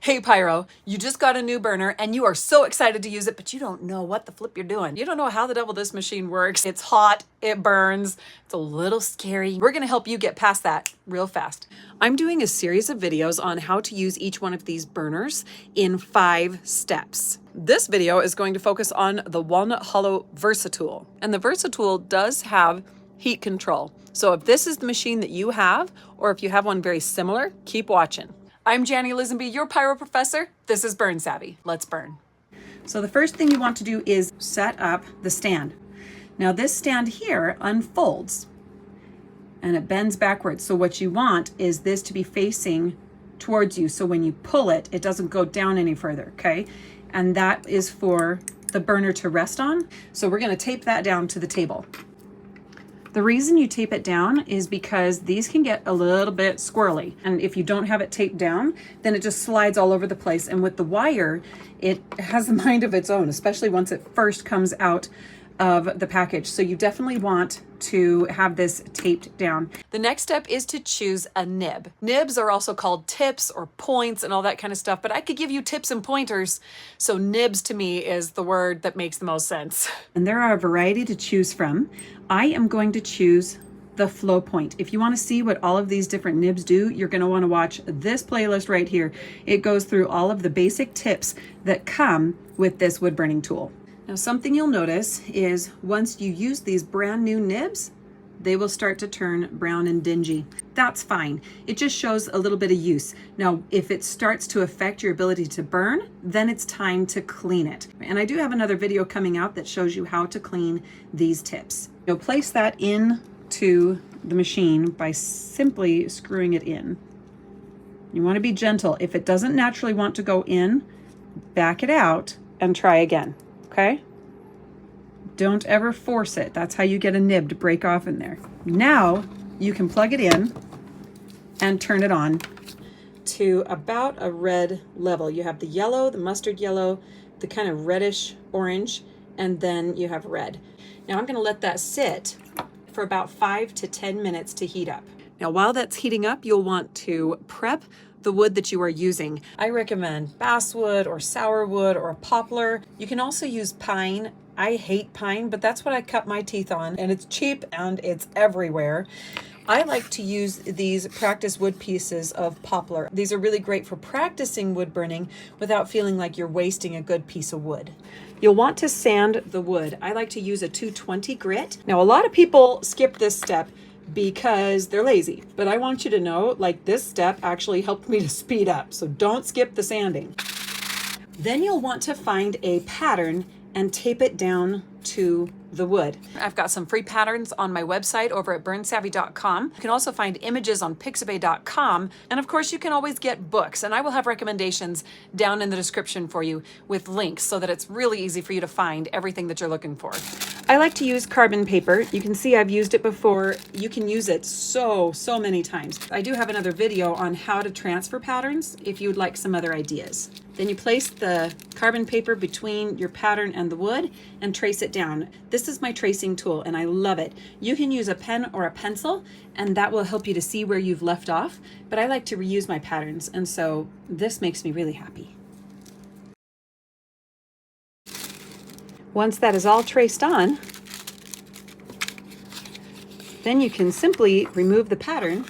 Hey Pyro, you just got a new burner and you are so excited to use it, but you don't know what the flip you're doing. You don't know how the devil this machine works. It's hot, it burns, it's a little scary. We're gonna help you get past that real fast. I'm doing a series of videos on how to use each one of these burners in 5 steps. This video is going to focus on the Walnut Hollow Versa Tool. And the Versa Tool does have heat control. So if this is the machine that you have, or if you have one very similar, keep watching. I'm Janny Lisenby, your pyro professor. This is Burn Savvy. Let's burn. So the first thing you want to do is set up the stand. Now this stand here unfolds and it bends backwards. So what you want is this to be facing towards you. So when you pull it, it doesn't go down any further, okay? And that is for the burner to rest on. So we're gonna tape that down to the table. The reason you tape it down is because these can get a little bit squirrely. And if you don't have it taped down, then it just slides all over the place. And with the wire, it has a mind of its own, especially once it first comes out of the package. So you definitely want to have this taped down. The next step is to choose a nib. Nibs are also called tips or points and all that kind of stuff, but I could give you tips and pointers. So nibs to me is the word that makes the most sense. And there are a variety to choose from. I am going to choose the flow point. If you want to see what all of these different nibs do, you're going to want to watch this playlist right here. It goes through all of the basic tips that come with this wood burning tool. Now something you'll notice is once you use these brand new nibs, they will start to turn brown and dingy. That's fine. It just shows a little bit of use. Now, if it starts to affect your ability to burn, then it's time to clean it. And I do have another video coming out that shows you how to clean these tips. You'll place that into the machine by simply screwing it in. You want to be gentle. If it doesn't naturally want to go in, back it out and try again. Okay? Don't ever force it. That's how you get a nib to break off in there. Now you can plug it in and turn it on to about a red level. You have the yellow, the mustard yellow, the kind of reddish orange, and then you have red. Now I'm going to let that sit for about 5 to 10 minutes to heat up. Now while that's heating up, you'll want to prep the wood that you are using. I recommend basswood or sourwood or poplar. You can also use pine. I hate pine, but that's what I cut my teeth on, and it's cheap and it's everywhere. I like to use these practice wood pieces of poplar. These are really great for practicing wood burning without feeling like you're wasting a good piece of wood. You'll want to sand the wood. I like to use a 220 grit. Now, a lot of people skip this step because they're lazy, but I want you to know, like, this step actually helped me to speed up, so don't skip the sanding. Then you'll want to find a pattern and tape it down to the wood. I've got some free patterns on my website over at burnsavvy.com. You can also find images on Pixabay.com. And of course, you can always get books. And I will have recommendations down in the description for you with links so that it's really easy for you to find everything that you're looking for. I like to use carbon paper. You can see I've used it before. You can use it so many times. I do have another video on how to transfer patterns if you would like some other ideas. Then you place the carbon paper between your pattern and the wood and trace it down. This is my tracing tool and I love it. You can use a pen or a pencil and that will help you to see where you've left off, but I like to reuse my patterns, and so this makes me really happy. Once that is all traced on, then you can simply remove the pattern.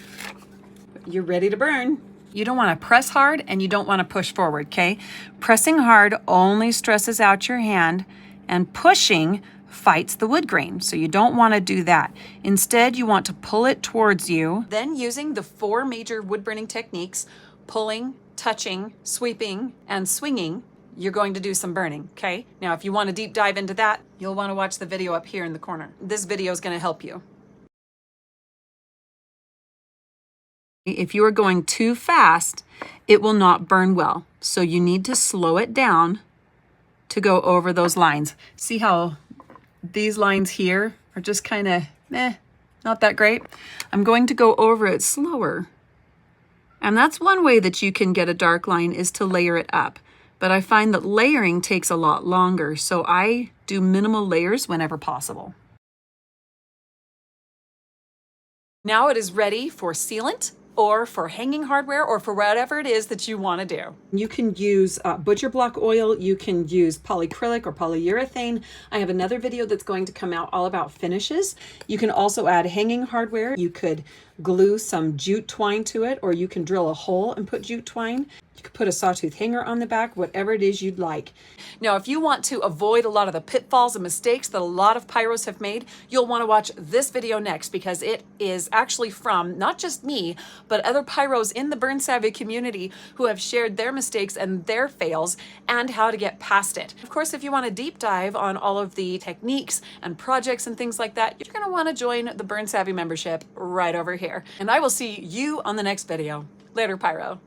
You're ready to burn. You don't want to press hard and you don't want to push forward, okay? Pressing hard only stresses out your hand, and pushing fights the wood grain, so you don't want to do that. Instead, you want to pull it towards you. Then using the 4 major wood burning techniques, pulling, touching, sweeping, and swinging, you're going to do some burning, okay? Now, if you want to deep dive into that, you'll want to watch the video up here in the corner. This video is going to help you. If you are going too fast, it will not burn well. So you need to slow it down to go over those lines. See how these lines here are just kind of not that great? I'm going to go over it slower. And that's one way that you can get a dark line, is to layer it up. But I find that layering takes a lot longer, so I do minimal layers whenever possible. Now it is ready for sealant or for hanging hardware, or for whatever it is that you want to do. You can use butcher block oil, you can use polyacrylic or polyurethane. I have another video that's going to come out all about finishes. You can also add hanging hardware. You could glue some jute twine to it, or you can drill a hole and put jute twine. You could put a sawtooth hanger on the back, whatever it is you'd like. Now, if you want to avoid a lot of the pitfalls and mistakes that a lot of pyros have made, you'll want to watch this video next, because it is actually from not just me, but other pyros in the burn savvy community who have shared their mistakes and their fails and how to get past it. Of course, if you want a deep dive on all of the techniques and projects and things like that, you're going to want to join the Burn Savvy membership right over here. And I will see you on the next video. Later, Pyro.